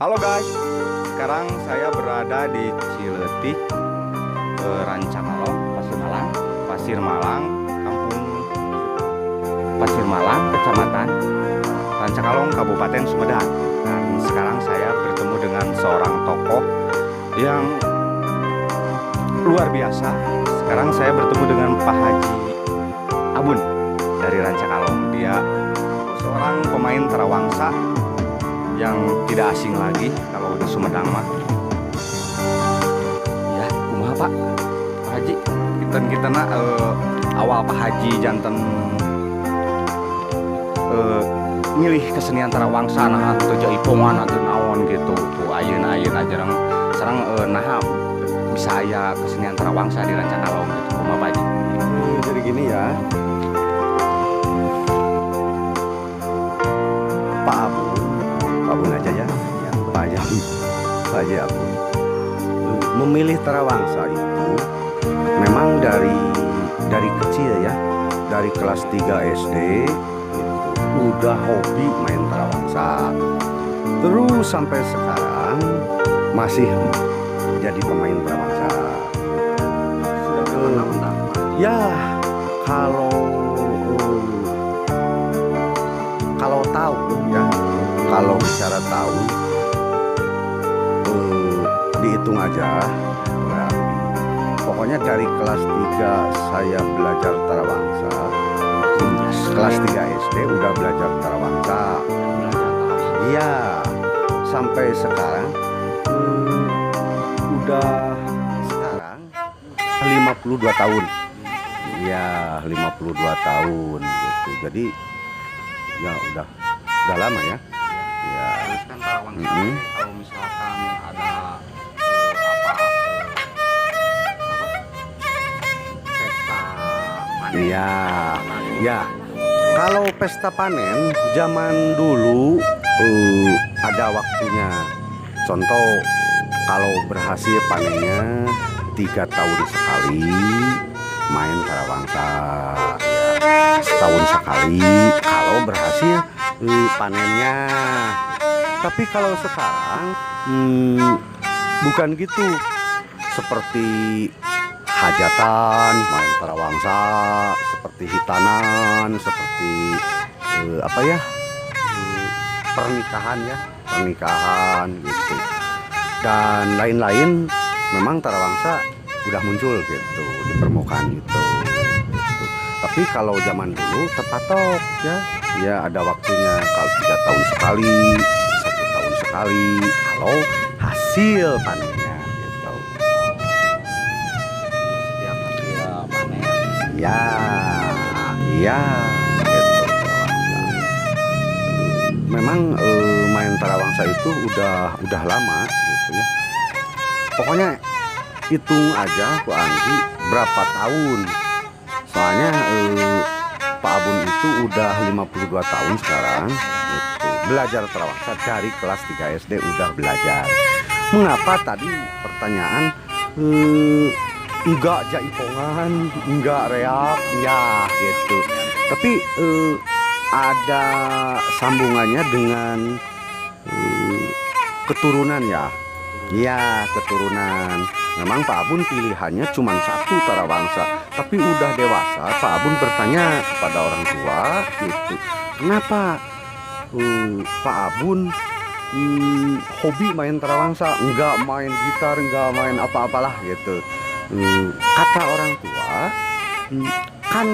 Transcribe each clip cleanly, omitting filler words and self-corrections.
Halo guys, sekarang saya berada di Ciletik, Rancakalong, Pasir Malang, Kampung Pasir Malang, Kecamatan Rancakalong, Kabupaten Sumedang. Dan sekarang saya bertemu dengan seorang tokoh yang luar biasa. Sekarang saya bertemu dengan Pak Haji Abun dari Rancakalong. Dia seorang pemain terawangsa yang tidak asing lagi kalau di Sumedang mah. Ya, kumaha Pak Haji? Kita awal Pak Haji janten milih kesenian terawangsa nah teu jaipongan atau naon gitu. Tuh ayeuna jarang sareng nah bisa aya kesenian terawangsa di Rancakalong gitu. Kumaha Pak Haji? Jadi gini ya, Pak Abun aja ya, Pak Haji Abun memilih terawangsa itu memang dari kecil ya, dari kelas 3 SD itu udah hobi main terawangsa, terus sampai sekarang masih jadi pemain terawangsa. Sudah berapa tahun? Ya, kalau tahu ya, kalau bicara tahun dihitung aja. Nah, pokoknya dari kelas 3 saya belajar terawangsa, kelas 3 SD udah belajar terawangsa. Iya, sampai sekarang udah sekarang 52 tahun. Ya 52 tahun gitu. Jadi ya udah lama ya. Ya. Terus kan terawangsa kalau misalkan ada pesta panen. Iya. Ya. Kalau pesta panen zaman dulu ada waktunya. Contoh kalau berhasil panennya 3 tahun sekali main terawangsa ya, setahun sekali kalau berhasil panennya. Tapi kalau sekarang bukan gitu, seperti hajatan main terawangsa, seperti hitanan, seperti pernikahan gitu dan lain-lain. Memang terawangsa udah muncul gitu di permukaan gitu. Tapi kalau zaman dulu terpatok ya ada waktunya, kalau 3 tahun sekali, 1 tahun sekali kalau hasil panennya gitu. Setiap hasil panen. Ya gitu terawangsa. Memang main terawangsa itu udah lama gitu ya. Pokoknya hitung aja Bu Andi berapa tahun. Soalnya Pak Abun itu udah 52 tahun sekarang gitu. Belajar terawangsa dari kelas 3 SD udah belajar. Mengapa tadi pertanyaan enggak jaipongan, enggak reak ya gitu. Tapi ada sambungannya dengan keturunan ya. Ya, keturunan. Memang Pak Abun pilihannya cuma 1 terawangsa. Tapi udah dewasa, Pak Abun bertanya kepada orang tua gitu. Kenapa Pak Abun hobi main terawangsa, enggak main gitar, enggak main apa-apalah gitu. Kata orang tua, kan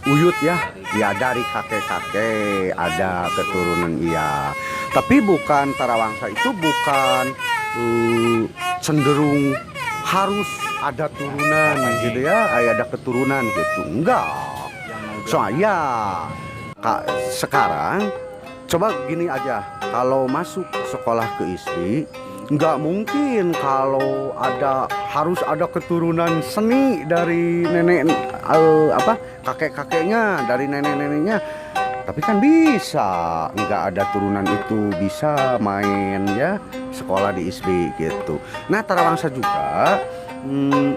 uyut ya dari kakek-kakek ada keturunan iya. Tapi bukan terawangsa itu bukan cenderung harus ada turunan gitu ya, ada keturunan gitu. Enggak. Soalnya sekarang coba gini aja, kalau masuk sekolah ke ISBI nggak mungkin kalau harus ada keturunan seni dari nenek kakek-kakeknya, dari nenek-neneknya. Tapi kan bisa nggak ada turunan itu bisa main ya sekolah di ISBI gitu. Nah terawangsa juga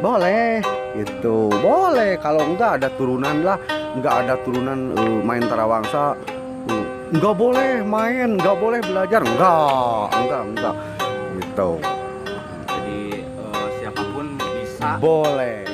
boleh gitu, boleh kalau nggak ada turunan lah, nggak ada turunan main terawangsa nggak boleh main, nggak boleh belajar, enggak gitu. Jadi siapapun bisa. Boleh.